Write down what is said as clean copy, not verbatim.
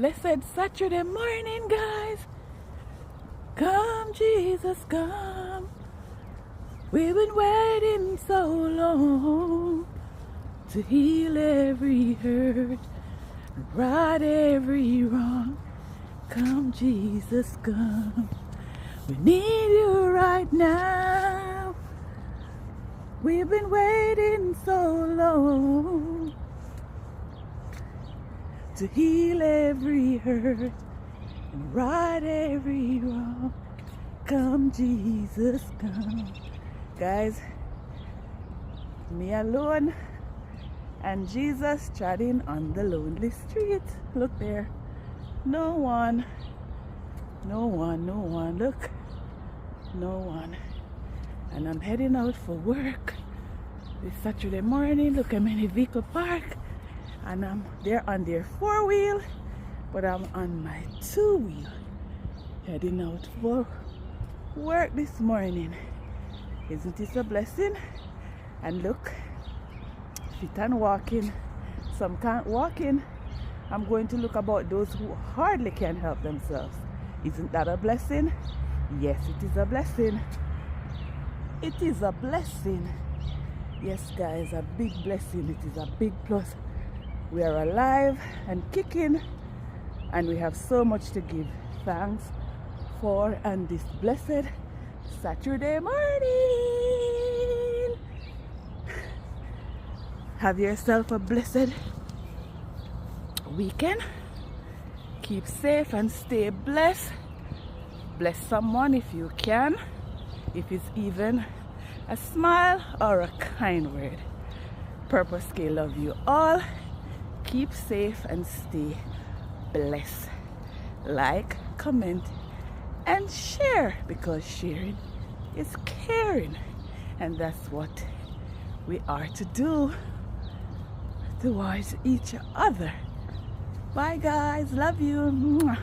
Blessed Saturday morning, guys. Come, Jesus, come. We've been waiting so long to heal every hurt and right every wrong. Come, Jesus, come. We need you right now. We've been waiting so long to heal every hurt and right every wrong. Come, Jesus, come. Guys, me alone and Jesus trotting on the lonely street. Look there. No one. No one, no one. Look. No one. And I'm heading out for work this Saturday morning. Look, I'm in a vehicle park. And they're on their 4-wheel, but I'm on my 2-wheel, heading out for work this morning. Isn't this a blessing? And look, fit and walking. Some can't walk in. I'm going to look about those who hardly can help themselves. Isn't that a blessing? Yes, it is a blessing. It is a blessing. Yes, guys, a big blessing. It is a big plus. We are alive and kicking, and we have so much to give thanks for on this blessed Saturday morning. Have yourself a blessed weekend. Keep safe and stay blessed. Bless someone if you can, if it's even a smile or a kind word. Purpose K love you all. Keep safe and stay blessed. Like, comment, and share, because sharing is caring, and that's what we are to do towards each other. Bye, guys. Love you.